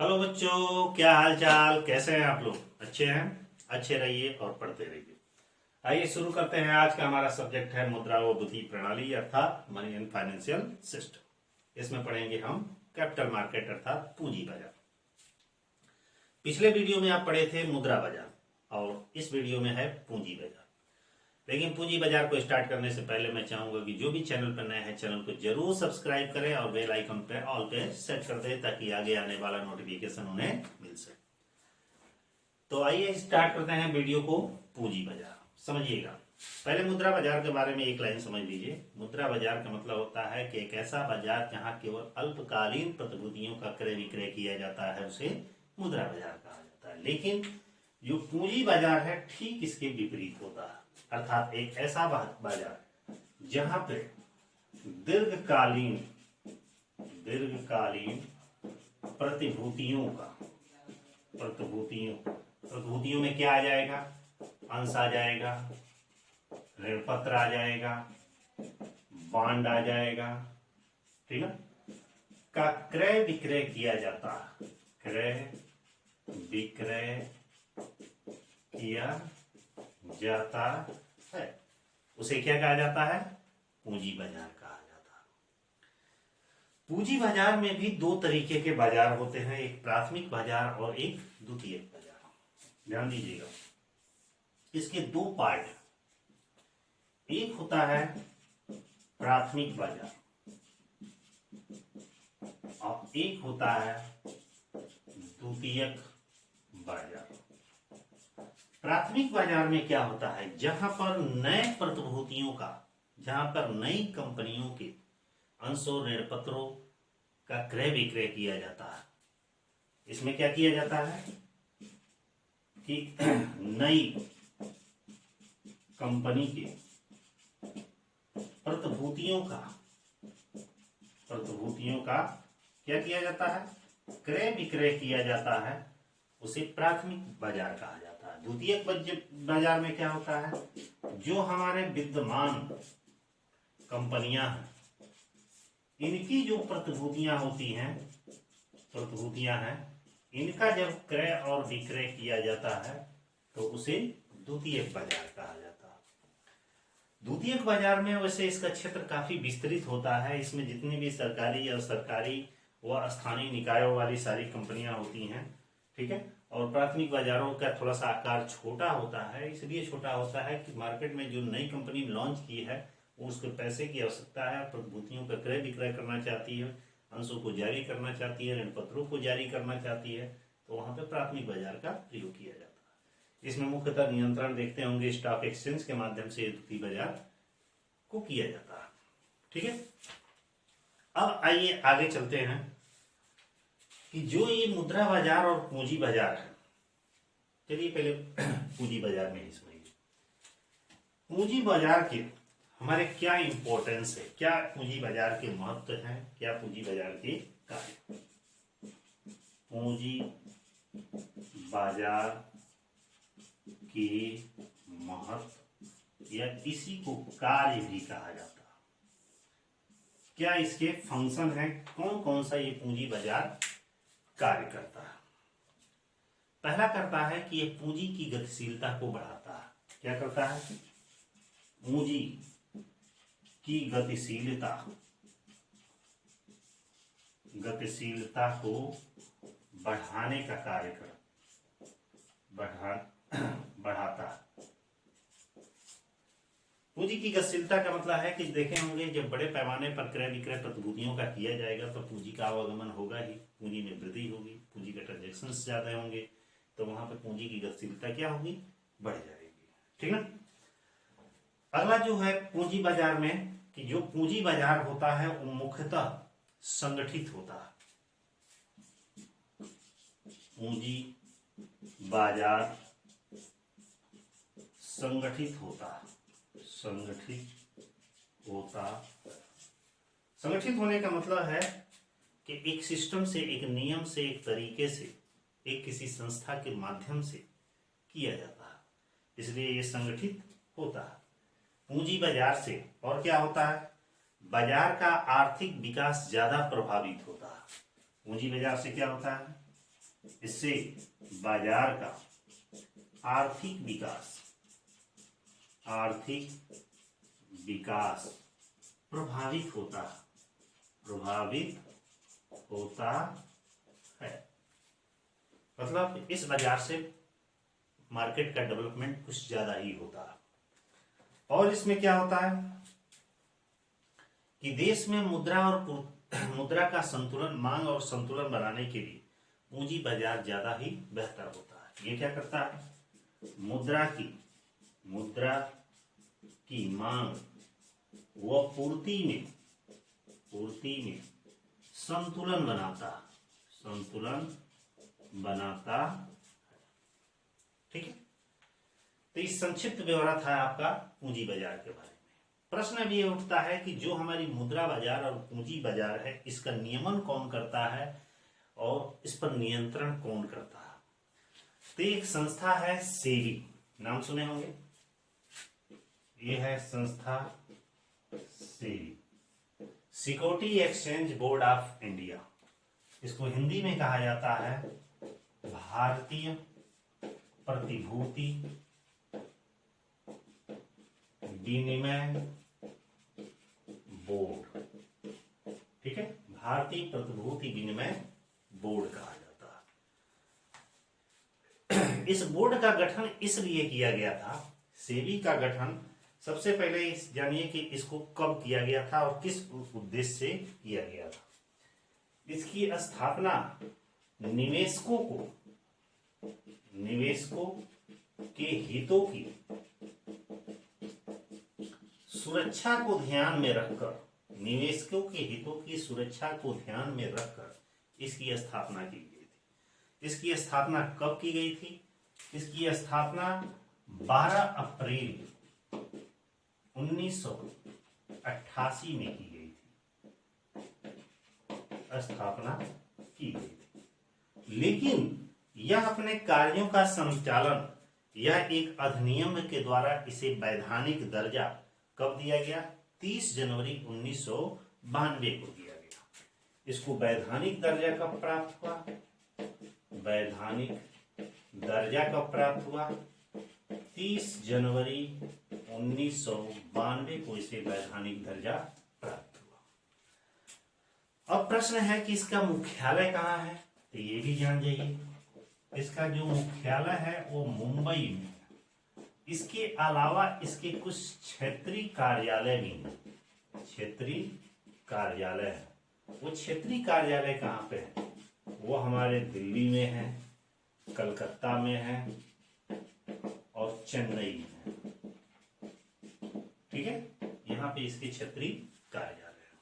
Hello बच्चों, क्या हाल चाल, कैसे हैं आप लोग? अच्छे हैं? अच्छे रहिए और पढ़ते रहिए। आइए शुरू करते हैं। आज का हमारा सब्जेक्ट है मुद्रा व वित्तीय प्रणाली अर्थात मनी एंड फाइनेंशियल सिस्टम। इसमें पढ़ेंगे हम कैपिटल मार्केट अर्थात पूंजी बाजार। पिछले वीडियो में आप पढ़े थे मुद्रा बाजार और इस वीडियो में है पूंजी बाजार। लेकिन पूंजी बाजार को स्टार्ट करने से पहले मैं चाहूंगा कि जो भी चैनल पर नए हैं चैनल को जरूर सब्सक्राइब करें और बेल आइकन पे ऑल पे सेट कर दें ताकि आगे आने वाला नोटिफिकेशन उन्हें मिल सके। तो आइए स्टार्ट करते हैं वीडियो को। पूंजी बाजार समझिएगा। पहले मुद्रा बाजार के बारे में एक लाइन समझ लीजिए। मुद्रा बाजार का मतलब होता है कि एक ऐसा बाजार जहां केवल अल्पकालीन प्रतिभूतियों का क्रय विक्रय किया जाता है, उसे मुद्रा बाजार कहा जाता है। लेकिन जो पूंजी बाजार है ठीक इसके विपरीत होता है, अर्थात एक ऐसा बाजार जहां पे दीर्घकालीन प्रतिभूतियों में क्या आ जाएगा? अंश आ जाएगा, ऋण पत्र आ जाएगा, बॉन्ड आ जाएगा, ठीक है, का क्रय विक्रय किया जाता है। क्रय विक्रय किया जाता है, उसे क्या कहा जाता है? पूंजी बाजार कहा जाता है। पूंजी बाजार में भी दो तरीके के बाजार होते हैं, एक प्राथमिक बाजार और एक द्वितीयक बाजार। ध्यान दीजिएगा, इसके दो पार्ट, एक होता है प्राथमिक बाजार और एक होता है द्वितीयक बाजार। प्राथमिक बाजार में क्या होता है? जहां पर नई कंपनियों के अंशों ऋण पत्रों का क्रय विक्रय किया जाता है। इसमें क्या किया जाता है कि नई कंपनी के प्रतिभूतियों का क्या किया जाता है? क्रय विक्रय किया जाता है, उसे प्राथमिक बाजार कहा जाता है। द्वितीयक बाजार में क्या होता है? जो हमारे विद्यमान कंपनियां हैं, इनकी जो प्रतिभूतियां हैं, इनका जब क्रय और विक्रय किया जाता है तो उसे द्वितीयक बाजार कहा जाता है। द्वितीयक बाजार में वैसे इसका क्षेत्र काफी विस्तृत होता है। इसमें जितनी भी सरकारी और सरकारी व स्थानीय निकायों वाली सारी कंपनियां होती हैं, ठीक है। और प्राथमिक बाजारों का थोड़ा सा आकार छोटा होता है। इसलिए छोटा होता है कि मार्केट में जो नई कंपनी लॉन्च की है वो उसको पैसे की आवश्यकता है, प्रतिभूतियों का क्रय विक्रय करना चाहती है, अंशों को जारी करना चाहती है, ऋण पत्रों को जारी करना चाहती है, तो वहां पे प्राथमिक बाजार का प्रयोग किया जाता है। इसमें मुख्यतः नियंत्रण देखते होंगे स्टॉक एक्सचेंज के माध्यम से द्वितीय बाजार को किया जाता है, ठीक है। अब आइए आगे चलते हैं कि जो ये मुद्रा बाजार और पूंजी बाजार है। चलिए पहले पूंजी बाजार में ही समझिए। पूंजी बाजार के हमारे क्या इंपॉर्टेंस है, क्या पूंजी बाजार के महत्व हैं, क्या पूंजी बाजार के कार्य। पूंजी बाजार के महत्व या इसी को कार्य भी कहा जाता है। क्या इसके फंक्शन है, कौन कौन सा ये पूंजी बाजार कार्य करता है? पहला करता है कि ये पूंजी की गतिशीलता को बढ़ाता है। क्या करता है? पूंजी की गतिशीलता को बढ़ाने का कार्य बढ़ाता है। पूंजी की गतिशीलता का मतलब है कि देखे होंगे जब बड़े पैमाने पर क्रय विक्रय प्रतिभूतियों का किया जाएगा तो पूंजी का आवागमन होगा ही, पूंजी में वृद्धि होगी, पूंजी के ट्रांजेक्शन ज्यादा होंगे, तो वहां पर पूंजी की गतिशीलता क्या होगी? बढ़ जाएगी, ठीक ना। अगला जो है पूंजी बाजार में, कि जो पूंजी बाजार होता है वो मुख्यतः संगठित होता है। पूंजी बाजार संगठित होने का मतलब है कि एक सिस्टम से, एक नियम से, एक तरीके से, एक किसी संस्था के माध्यम से किया जाता है, इसलिए ये संगठित होता है। पूंजी बाजार से और क्या होता है? बाजार का आर्थिक विकास ज्यादा प्रभावित होता है। पूंजी बाजार से क्या होता है? इससे बाजार का आर्थिक विकास प्रभावित होता है। मतलब इस बाजार से मार्केट का डेवलपमेंट कुछ ज्यादा ही होता है। और इसमें क्या होता है कि देश में मुद्रा का संतुलन, मांग और संतुलन बनाने के लिए पूंजी बाजार ज्यादा ही बेहतर होता है। ये क्या करता है, मुद्रा की मांग व पूर्ति में संतुलन बनाता है। ठीक है, तो इस संक्षिप्त ब्यौरा था आपका पूंजी बाजार के बारे में। प्रश्न भी ये उठता है कि जो हमारी मुद्रा बाजार और पूंजी बाजार है, इसका नियमन कौन करता है और इस पर नियंत्रण कौन करता है। तो एक संस्था है सेबी, नाम सुने होंगे। ये है संस्था SEBI, security exchange board of India. इसको हिंदी में कहा जाता है भारतीय प्रतिभूति विनिमय बोर्ड। ठीक है, भारतीय प्रतिभूति विनिमय बोर्ड कहा जाता है। इस बोर्ड का गठन इसलिए किया गया था, सेबी का गठन सबसे पहले जानिए कि इसको कब किया गया था और किस उद्देश्य से किया गया था। इसकी स्थापना निवेशकों के हितों की सुरक्षा को ध्यान में रखकर, निवेशकों के हितों की सुरक्षा को ध्यान में रखकर इसकी स्थापना की गई थी। इसकी स्थापना कब की गई थी? इसकी स्थापना 12 अप्रैल 1988 में की गई थी। स्थापना की गई थी, लेकिन यह अपने कार्यों का संचालन यह एक अधिनियम के द्वारा इसे वैधानिक दर्जा कब दिया गया? 30 जनवरी 1992 को दिया गया। इसको वैधानिक दर्जा कब प्राप्त हुआ? वैधानिक दर्जा कब प्राप्त हुआ? 30 जनवरी 1992 को इसे वैधानिक दर्जा प्राप्त हुआ। अब प्रश्न है कि इसका मुख्यालय कहाँ है, तो ये भी जान जाइए। इसका जो मुख्यालय है वो मुंबई में है। इसके अलावा इसके कुछ क्षेत्रीय कार्यालय भी हैं। क्षेत्रीय कार्यालय है, वो क्षेत्रीय कार्यालय कहाँ पे है? वो हमारे दिल्ली में है, कलकत्ता में है और चेन्नई में है। ठीक है, यहाँ पे इसके क्षेत्रीय कार्यालय है।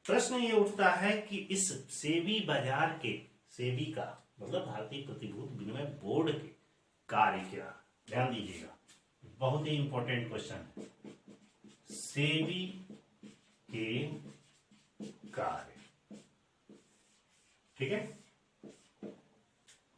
प्रश्न ये उठता है कि इस सेबी बाजार के, सेबी का मतलब भारतीय प्रतिभूति विनिमय बोर्ड के कार्य क्या? ध्यान दीजिएगा, बहुत ही इंपॉर्टेंट क्वेश्चन है। सेबी के कार्य, ठीक है,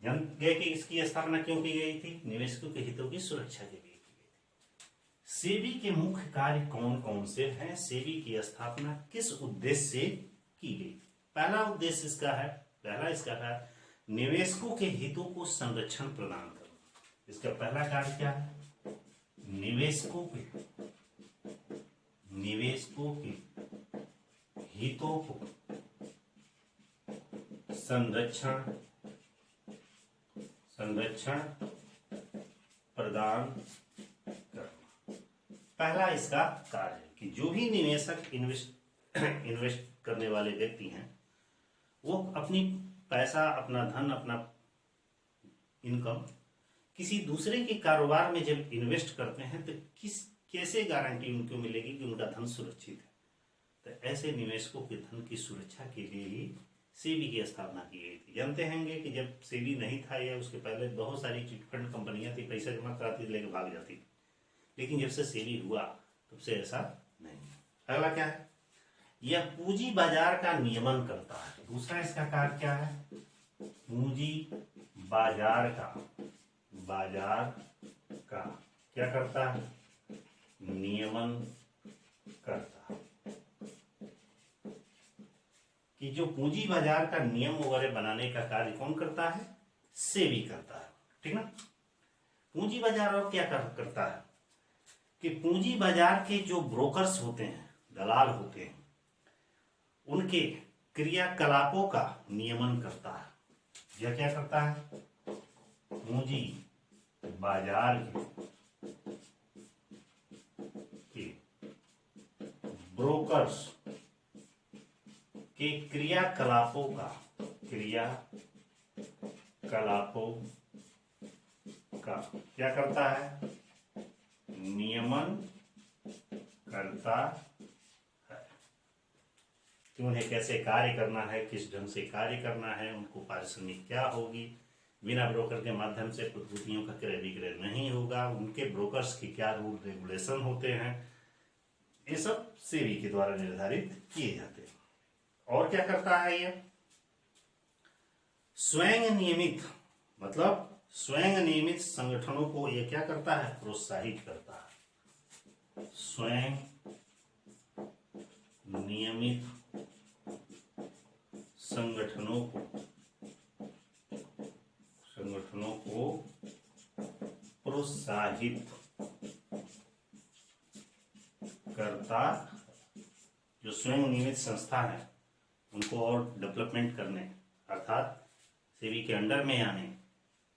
जान गए कि इसकी स्थापना क्यों की गई थी? निवेशकों के हितों की सुरक्षा के लिए की गई थी। सेबी के मुख्य कार्य कौन कौन से हैं? सेबी की स्थापना किस उद्देश्य से की गई? पहला उद्देश्य इसका है निवेशकों के हितों को संरक्षण प्रदान करना। इसका पहला कार्य क्या है? निवेशकों के हितों को संरक्षण प्रदान करना। पहला इसका कार्य है कि जो भी निवेशक इन्वेस्ट करने वाले व्यक्ति हैं, वो अपनी पैसा, अपना धन, अपना इनकम किसी दूसरे के कारोबार में जब इन्वेस्ट करते हैं तो कैसे गारंटी उनको मिलेगी कि उनका धन सुरक्षित है? तो ऐसे निवेशकों के धन की सुरक्षा के लिए ही सेबी की स्थापना की गई थी। जानते होंगे कि जब सेबी नहीं था या उसके पहले बहुत सारी चिटफंड कंपनियां थी, पैसा जमा कराती लेके भाग जाती थी, लेकिन जब से सेबी हुआ तब से ऐसा नहीं। अगला क्या है? यह पूंजी बाजार का नियमन करता है। दूसरा इसका कार्य क्या है? पूंजी बाजार का क्या करता है? नियमन करता है। कि जो पूंजी बाजार का नियम वगैरह बनाने का कार्य कौन करता है? सेबी करता है, ठीक ना। पूंजी बाजार और क्या करता है कि पूंजी बाजार के जो ब्रोकर्स होते हैं, दलाल होते हैं, उनके क्रियाकलापों का नियमन करता है। यह क्या करता है? पूंजी बाजार के ब्रोकर्स के क्रियाकलापों का क्या करता है? नियमन करता है। कि उन्हें कैसे कार्य करना है, किस ढंग से कार्य करना है, उनको पारिश्रमिक क्या होगी, बिना ब्रोकर के माध्यम से प्रतिभूतियों का क्रय विक्रय नहीं होगा, उनके ब्रोकर्स के क्या रूल रेगुलेशन होते हैं, ये सब सेबी के द्वारा निर्धारित किए जाते हैं। और क्या करता है ये? स्वयं नियमित, मतलब स्वयं नियमित संगठनों को ये क्या करता है? प्रोत्साहित करता है। स्वयं नियमित संगठनों को प्रोत्साहित करता। जो स्वयं नियमित संस्था है उनको और डेवलपमेंट करने, अर्थात सेबी के अंडर में आने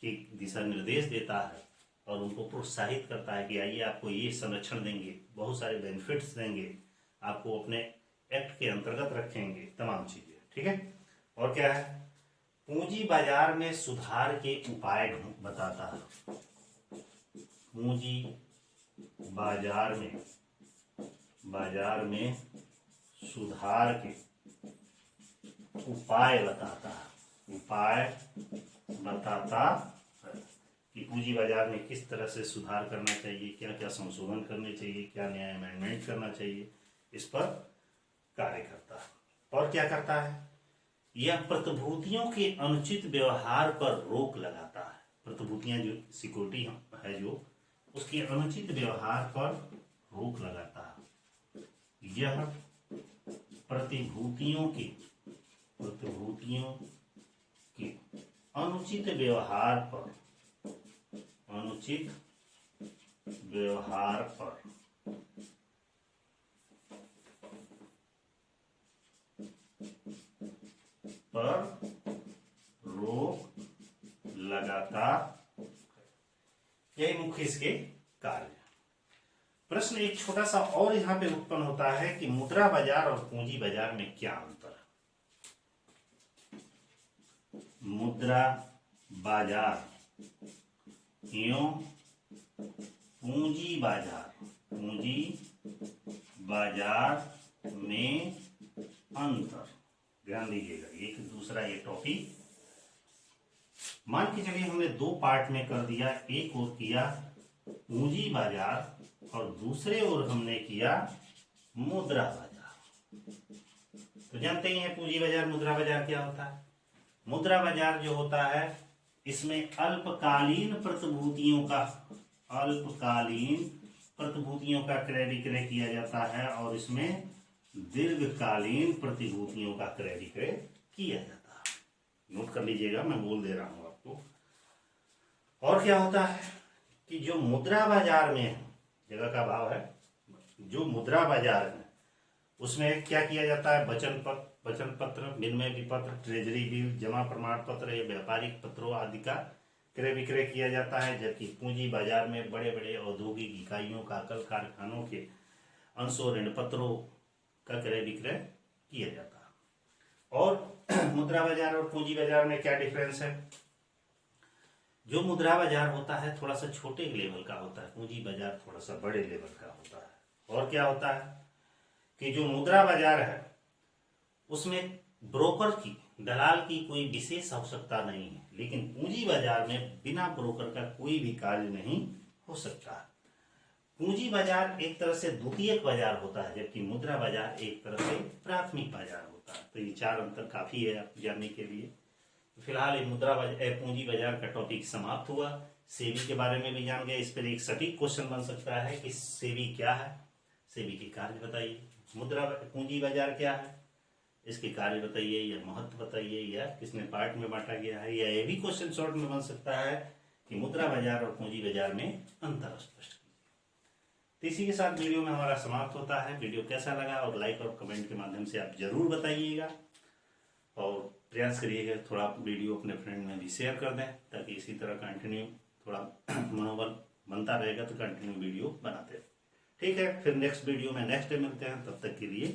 के दिशा निर्देश देता है और उनको प्रोत्साहित करता है कि आइए आपको ये संरक्षण देंगे, बहुत सारे बेनिफिट्स देंगे, आपको अपने एक्ट के अंतर्गत रखेंगे, तमाम चीजें, ठीक है। और क्या है? पूंजी बाजार में सुधार के उपाय बताता है। पूंजी बाजार में सुधार के उपाय बताता है कि पूंजी बाजार में किस तरह से सुधार करना चाहिए, क्या क्या संशोधन करने चाहिए, क्या नया अमेंडमेंट करना चाहिए, इस पर कार्य करता है। और क्या करता है? यह प्रतिभूतियों के अनुचित व्यवहार पर रोक लगाता है। प्रतिभूतियां जो सिक्योरिटी है जो, उसके अनुचित व्यवहार पर रोक लगाता है। यह प्रतिभूतियों के अनुचित व्यवहार पर रोक लगाता। यही मुख्य इसके कार्य। प्रश्न एक छोटा सा और यहां पे उत्पन्न होता है कि मुद्रा बाजार और पूंजी बाजार में क्या अंतर है? मुद्रा बाजार एवं पूंजी बाजार में अंतर। ध्यान दीजिएगा, एक दूसरा ये टॉपिक मान के चलिए हमने दो पार्ट में कर दिया। एक और किया पूंजी बाजार और दूसरे ओर हमने किया मुद्रा बाजार। तो जानते ही हैं पूंजी बाजार मुद्रा बाजार क्या होता है। मुद्रा बाजार जो होता है इसमें अल्पकालीन प्रतिभूतियों का क्रय विक्रय किया जाता है और इसमें दीर्घकालीन प्रतिभूतियों का क्रय विक्रय किया जाता है। नोट कर लीजिएगा, मैं बोल दे रहा हूं आपको। और क्या होता है कि जो मुद्रा बाजार में जगह का भाव है, जो मुद्रा बाजार है उसमें क्या किया जाता है? वचन पत्र, विनिमय विपत्र, ट्रेजरी बिल, जमा प्रमाण पत्र या व्यापारिक पत्रों आदि का क्रय विक्रय किया जाता है। जबकि पूंजी बाजार में बड़े बड़े औद्योगिक इकाइयों का, कल कारखानों के अंशों, ऋण पत्रों का क्रय विक्रय किया जाता है। और मुद्रा बाजार और पूंजी बाजार में क्या डिफरेंस है? जो मुद्रा बाजार होता है थोड़ा सा छोटे लेवल का होता है, पूंजी बाजार थोड़ा सा बड़े लेवल का होता है। और क्या होता है कि जो मुद्रा बाजार है उसमें ब्रोकर की, दलाल की कोई विशेष आवश्यकता नहीं है, लेकिन पूंजी बाजार में बिना ब्रोकर का कोई भी कार्य नहीं हो सकता। पूंजी बाजार एक तरह से द्वितीयक बाजार होता है, जबकि मुद्रा बाजार एक तरह से प्राथमिक बाजार होता है। तो ये चार अंतर काफी है आप जानने के लिए। फिलहाल ये पूंजी बाजार का टॉपिक समाप्त हुआ। सेबी के बारे में भी जान गए। इस पर एक सटीक क्वेश्चन बन सकता है कि सेबी क्या है, सेबी के कार्य बताइए। पूंजी बाजार क्या है, इसके कार्य बताइए या महत्व बताइए, या किसने पार्ट में बांटा गया है, या ये भी क्वेश्चन शॉर्ट में बन सकता है कि मुद्रा बाजार और पूंजी बाजार में अंतर स्पष्ट कीजिए। तो इसी के साथ वीडियो में हमारा समाप्त होता है। वीडियो कैसा लगा और लाइक और कमेंट के माध्यम से आप जरूर बताइएगा, और प्रयास करिएगा थोड़ा वीडियो अपने फ्रेंड में भी शेयर कर दें, ताकि इसी तरह कंटिन्यू थोड़ा मनोबल बनता रहेगा, तो कंटिन्यू वीडियो बनाते रहें। ठीक है, फिर नेक्स्ट वीडियो में नेक्स्ट डे मिलते हैं, तब तक के लिए